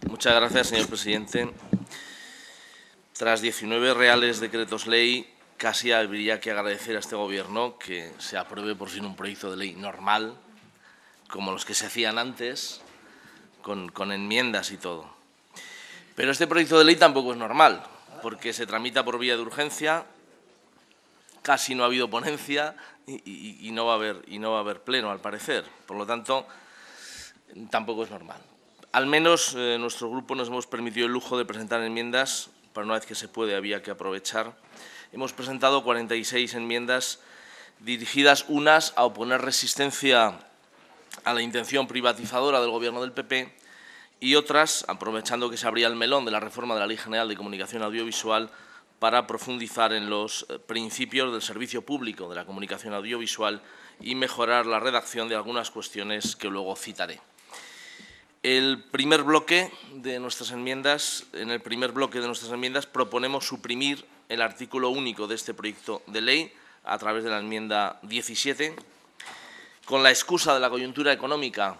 Muchas gracias, señor presidente. Tras 19 reales decretos ley, casi habría que agradecer a este Gobierno que se apruebe por fin un proyecto de ley normal, como los que se hacían antes, con enmiendas y todo. Pero este proyecto de ley tampoco es normal, porque se tramita por vía de urgencia, casi no ha habido ponencia y no va a haber pleno, al parecer. Por lo tanto, tampoco es normal. Al menos nuestro grupo nos hemos permitido el lujo de presentar enmiendas. Para una vez que se puede, había que aprovechar. Hemos presentado 46 enmiendas dirigidas unas a oponer resistencia a la intención privatizadora del Gobierno del PP y otras, aprovechando que se abría el melón de la reforma de la Ley General de Comunicación Audiovisual, para profundizar en los principios del servicio público de la comunicación audiovisual y mejorar la redacción de algunas cuestiones que luego citaré. En el primer bloque de nuestras enmiendas proponemos suprimir el artículo único de este proyecto de ley a través de la enmienda 17. Con la excusa de la coyuntura económica,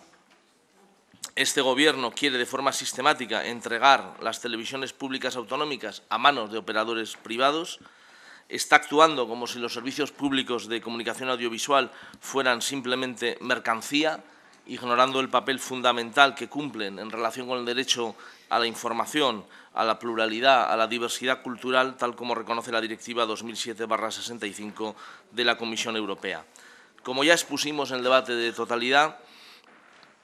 este Gobierno quiere de forma sistemática entregar las televisiones públicas autonómicas a manos de operadores privados. Está actuando como si los servicios públicos de comunicación audiovisual fueran simplemente mercancía, ignorando el papel fundamental que cumplen en relación con el derecho a la información, a la pluralidad, a la diversidad cultural, tal como reconoce la Directiva 2007/65 de la Comisión Europea. Como ya expusimos en el debate de totalidad,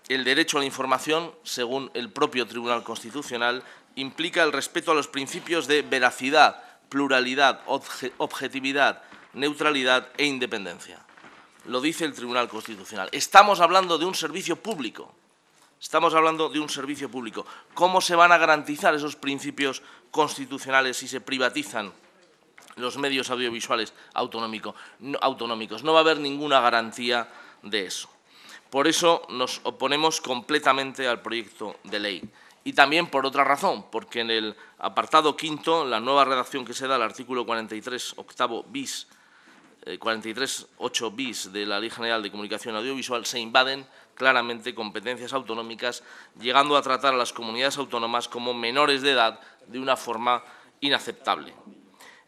el derecho a la información, según el propio Tribunal Constitucional, implica el respeto a los principios de veracidad, pluralidad, objetividad, neutralidad e independencia. Lo dice el Tribunal Constitucional. Estamos hablando de un servicio público. ¿Cómo se van a garantizar esos principios constitucionales si se privatizan los medios audiovisuales autonómicos? No va a haber ninguna garantía de eso. Por eso nos oponemos completamente al proyecto de ley. Y también por otra razón, porque en el apartado quinto, la nueva redacción que se da al artículo 43.8 bis de la Ley General de Comunicación Audiovisual, se invaden claramente competencias autonómicas, llegando a tratar a las comunidades autónomas como menores de edad de una forma inaceptable.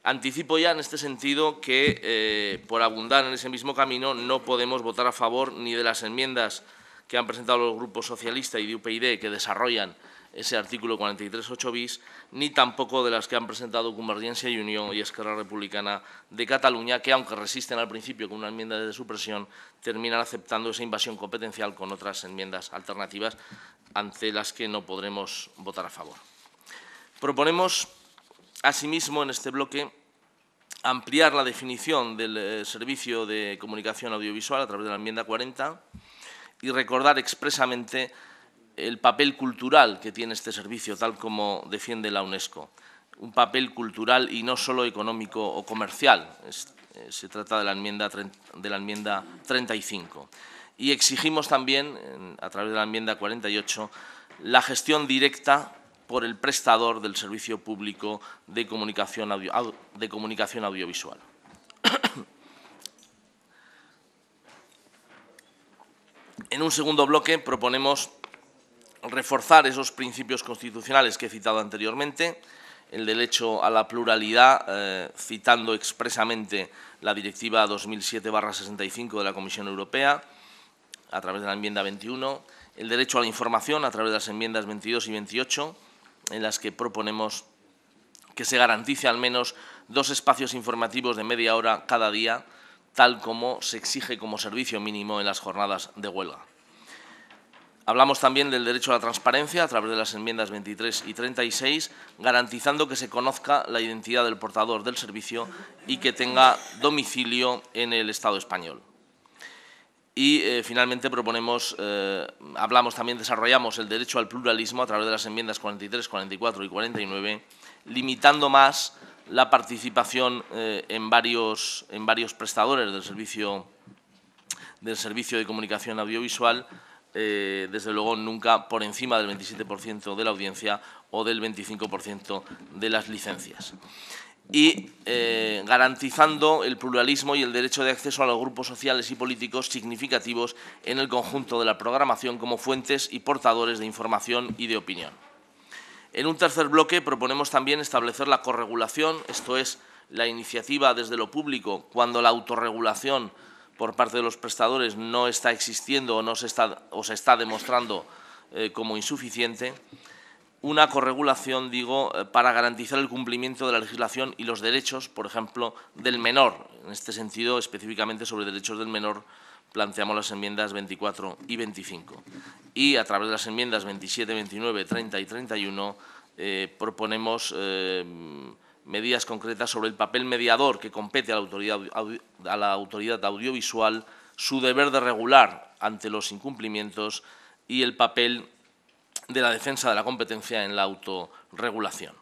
Anticipo ya en este sentido que, por abundar en ese mismo camino, no podemos votar a favor ni de las enmiendas que han presentado los grupos socialista y de UPyD, que desarrollan ese artículo 43.8 bis, ni tampoco de las que han presentado Convergencia y Unió y Esquerra Republicana de Cataluña, que, aunque resisten al principio con una enmienda de supresión, terminan aceptando esa invasión competencial con otras enmiendas alternativas ante las que no podremos votar a favor. Proponemos, asimismo, en este bloque, ampliar la definición del servicio de comunicación audiovisual a través de la enmienda 40 y recordar expresamente el papel cultural que tiene este servicio, tal como defiende la UNESCO. Un papel cultural y no solo económico o comercial. Se trata de la enmienda 35. Y exigimos también, a través de la enmienda 48, la gestión directa por el prestador del servicio público de comunicación audiovisual. En un segundo bloque proponemos reforzar esos principios constitucionales que he citado anteriormente, el derecho a la pluralidad, citando expresamente la Directiva 2007/65 de la Comisión Europea, a través de la enmienda 21, el derecho a la información, a través de las enmiendas 22 y 28, en las que proponemos que se garantice al menos 2 espacios informativos de media hora cada día, tal como se exige como servicio mínimo en las jornadas de huelga. Hablamos también del derecho a la transparencia a través de las enmiendas 23 y 36, garantizando que se conozca la identidad del portador del servicio y que tenga domicilio en el Estado español. Y, finalmente, desarrollamos el derecho al pluralismo a través de las enmiendas 43, 44 y 49, limitando más la participación en varios prestadores del servicio de comunicación audiovisual, desde luego nunca por encima del 27% de la audiencia o del 25% de las licencias. y garantizando el pluralismo y el derecho de acceso a los grupos sociales y políticos significativos en el conjunto de la programación como fuentes y portadores de información y de opinión. En un tercer bloque proponemos también establecer la corregulación, esto es, la iniciativa desde lo público cuando la autorregulación por parte de los prestadores no está existiendo o se está demostrando como insuficiente. Una corregulación, digo, para garantizar el cumplimiento de la legislación y los derechos, por ejemplo, del menor. En este sentido, específicamente sobre derechos del menor, planteamos las enmiendas 24 y 25. Y a través de las enmiendas 27, 29, 30 y 31 proponemos medidas concretas sobre el papel mediador que compete a la autoridad audiovisual, su deber de regular ante los incumplimientos y el papel de la defensa de la competencia en la autorregulación.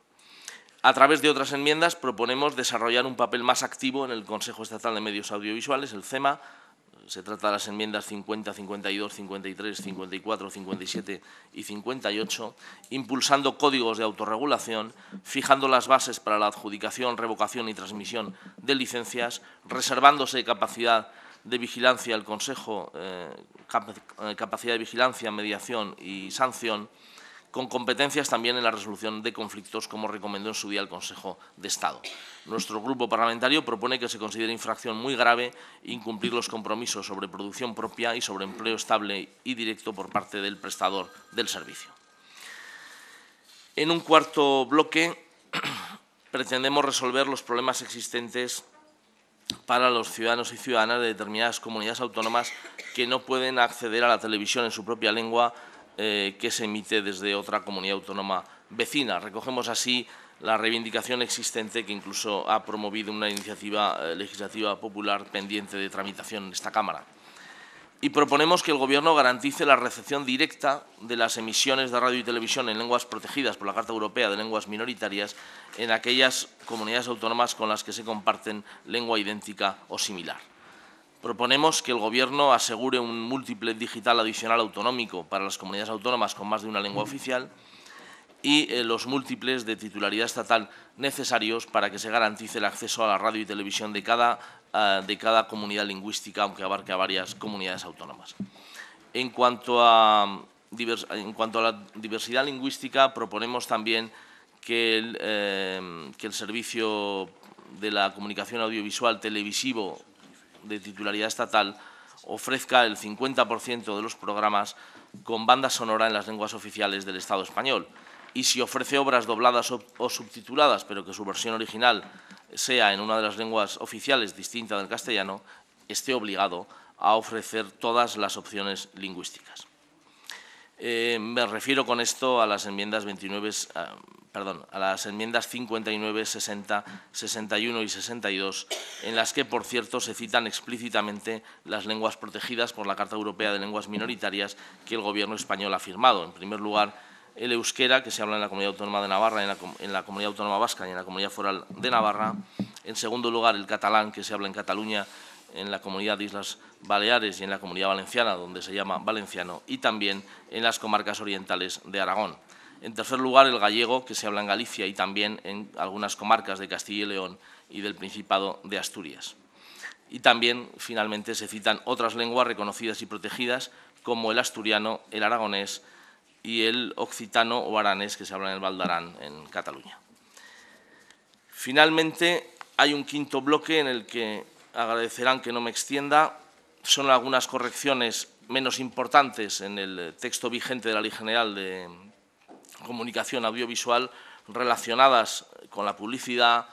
A través de otras enmiendas proponemos desarrollar un papel más activo en el Consejo Estatal de Medios Audiovisuales, el CEMA. Se trata de las enmiendas 50, 52, 53, 54, 57 y 58, impulsando códigos de autorregulación, fijando las bases para la adjudicación, revocación y transmisión de licencias, reservándose capacidad de vigilancia al Consejo, capacidad de vigilancia, mediación y sanción, con competencias también en la resolución de conflictos, como recomendó en su día el Consejo de Estado. Nuestro grupo parlamentario propone que se considere infracción muy grave incumplir los compromisos sobre producción propia y sobre empleo estable y directo por parte del prestador del servicio. En un cuarto bloque pretendemos resolver los problemas existentes para los ciudadanos y ciudadanas de determinadas comunidades autónomas que no pueden acceder a la televisión en su propia lengua que se emite desde otra comunidad autónoma vecina. Recogemos así la reivindicación existente que incluso ha promovido una iniciativa legislativa popular pendiente de tramitación en esta Cámara. Y proponemos que el Gobierno garantice la recepción directa de las emisiones de radio y televisión en lenguas protegidas por la Carta Europea de Lenguas Minoritarias en aquellas comunidades autónomas con las que se comparten lengua idéntica o similar. Proponemos que el Gobierno asegure un múltiple digital adicional autonómico para las comunidades autónomas con más de una lengua oficial y los múltiples de titularidad estatal necesarios para que se garantice el acceso a la radio y televisión de cada comunidad lingüística, aunque abarque a varias comunidades autónomas. En cuanto a la diversidad lingüística, proponemos también que el servicio de la comunicación audiovisual televisivo de titularidad estatal ofrezca el 50% de los programas con banda sonora en las lenguas oficiales del Estado español. Y si ofrece obras dobladas o subtituladas, pero que su versión original sea en una de las lenguas oficiales distinta del castellano, esté obligado a ofrecer todas las opciones lingüísticas. Me refiero con esto a las enmiendas 59, 60, 61 y 62, en las que, por cierto, se citan explícitamente las lenguas protegidas por la Carta Europea de Lenguas Minoritarias que el Gobierno español ha firmado. En primer lugar, el euskera, que se habla en la Comunidad Autónoma de Navarra, en la Comunidad Autónoma Vasca y en la Comunidad Foral de Navarra. En segundo lugar, el catalán, que se habla en Cataluña, en la Comunidad de Islas Baleares y en la Comunidad Valenciana, donde se llama valenciano, y también en las comarcas orientales de Aragón. En tercer lugar, el gallego, que se habla en Galicia y también en algunas comarcas de Castilla y León y del Principado de Asturias. Y también, finalmente, se citan otras lenguas reconocidas y protegidas, como el asturiano, el aragonés y el occitano o aranés, que se habla en el Val d'Aran, en Cataluña. Finalmente, hay un quinto bloque en el que agradecerán que no me extienda. Son algunas correcciones menos importantes en el texto vigente de la Ley General de Comunicación Audiovisual relacionadas con la publicidad,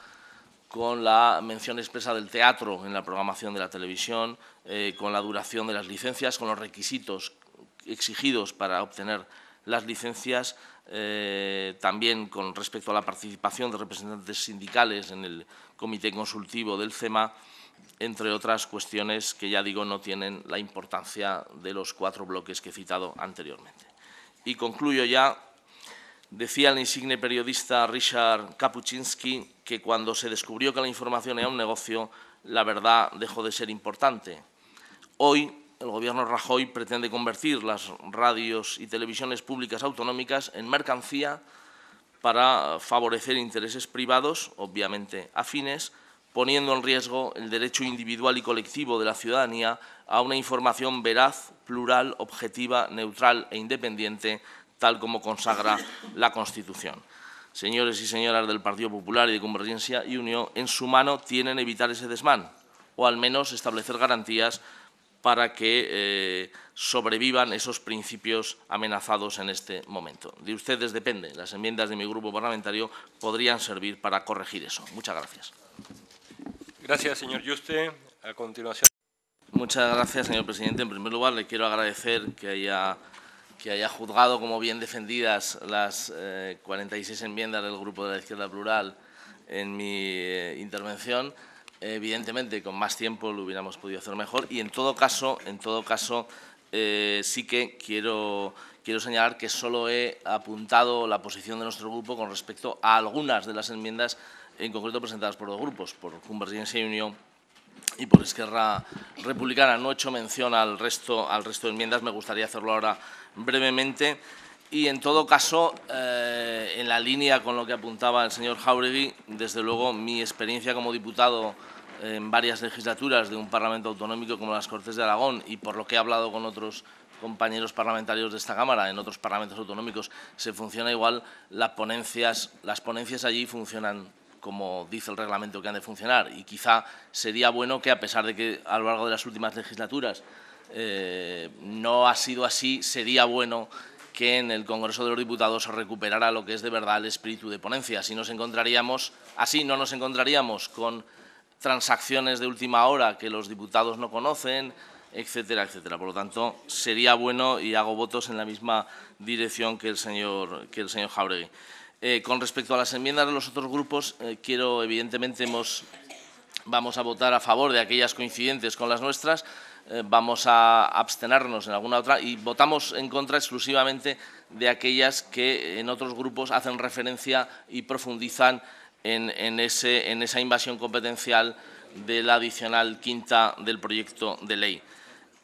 con la mención expresa del teatro en la programación de la televisión, con la duración de las licencias, con los requisitos exigidos para obtener las licencias, también con respecto a la participación de representantes sindicales en el comité consultivo del CEMA, entre otras cuestiones que, ya digo, no tienen la importancia de los 4 bloques que he citado anteriormente. Y concluyo ya. Decía el insigne periodista Richard Kapuscinski que cuando se descubrió que la información era un negocio, la verdad dejó de ser importante. Hoy, el Gobierno Rajoy pretende convertir las radios y televisiones públicas autonómicas en mercancía para favorecer intereses privados, obviamente afines, poniendo en riesgo el derecho individual y colectivo de la ciudadanía a una información veraz, plural, objetiva, neutral e independiente, tal como consagra la Constitución. Señores y señoras del Partido Popular y de Convergencia y Unió, en su mano tienen evitar ese desmán, o al menos establecer garantías para que sobrevivan esos principios amenazados en este momento. De ustedes depende. Las enmiendas de mi grupo parlamentario podrían servir para corregir eso. Muchas gracias. Gracias, señor Yuste. A continuación. Muchas gracias, señor presidente. En primer lugar, le quiero agradecer que haya juzgado como bien defendidas las 46 enmiendas del Grupo de la Izquierda Plural en mi intervención. Evidentemente, con más tiempo lo hubiéramos podido hacer mejor y, en todo caso, sí que quiero señalar que solo he apuntado la posición de nuestro grupo con respecto a algunas de las enmiendas, en concreto presentadas por dos grupos, por Convergencia y Unió y por Esquerra Republicana. No he hecho mención al resto de enmiendas, me gustaría hacerlo ahora brevemente. Y, en todo caso, en la línea con lo que apuntaba el señor Jáuregui, desde luego mi experiencia como diputado en varias legislaturas de un Parlamento autonómico como las Cortes de Aragón y por lo que he hablado con otros compañeros parlamentarios de esta Cámara en otros parlamentos autonómicos, se funciona igual. Las ponencias allí funcionan como dice el reglamento que han de funcionar, y quizá sería bueno que, a pesar de que a lo largo de las últimas legislaturas no ha sido así, sería bueno que en el Congreso de los Diputados se recuperara lo que es de verdad el espíritu de ponencia. Así no nos encontraríamos con transacciones de última hora que los diputados no conocen, etcétera, etcétera. Por lo tanto, sería bueno, y hago votos en la misma dirección que el señor Jáuregui. Con respecto a las enmiendas de los otros grupos, evidentemente, vamos a votar a favor de aquellas coincidentes con las nuestras, vamos a abstenernos en alguna otra y votamos en contra exclusivamente de aquellas que en otros grupos hacen referencia y profundizan en esa invasión competencial de la adicional quinta del proyecto de ley.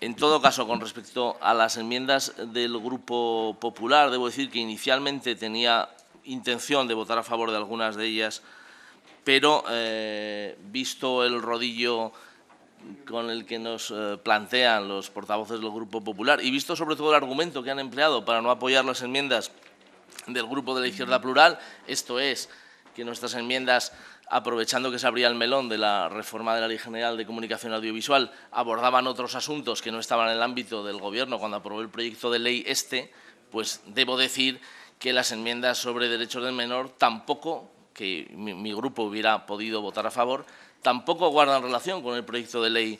En todo caso, con respecto a las enmiendas del Grupo Popular, debo decir que inicialmente tenía intención de votar a favor de algunas de ellas, pero visto el rodillo con el que nos plantean los portavoces del Grupo Popular y visto sobre todo el argumento que han empleado para no apoyar las enmiendas del Grupo de la Izquierda Plural, esto es, que nuestras enmiendas, aprovechando que se abría el melón de la reforma de la Ley General de Comunicación Audiovisual, abordaban otros asuntos que no estaban en el ámbito del Gobierno cuando aprobó el proyecto de ley pues debo decir que las enmiendas sobre derechos del menor tampoco, que mi grupo hubiera podido votar a favor, tampoco guardan relación con el proyecto de ley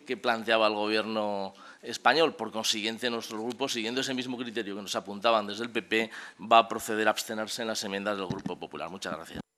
que planteaba el Gobierno español. Por consiguiente, nuestro grupo, siguiendo ese mismo criterio que nos apuntaban desde el PP, va a proceder a abstenerse en las enmiendas del Grupo Popular. Muchas gracias.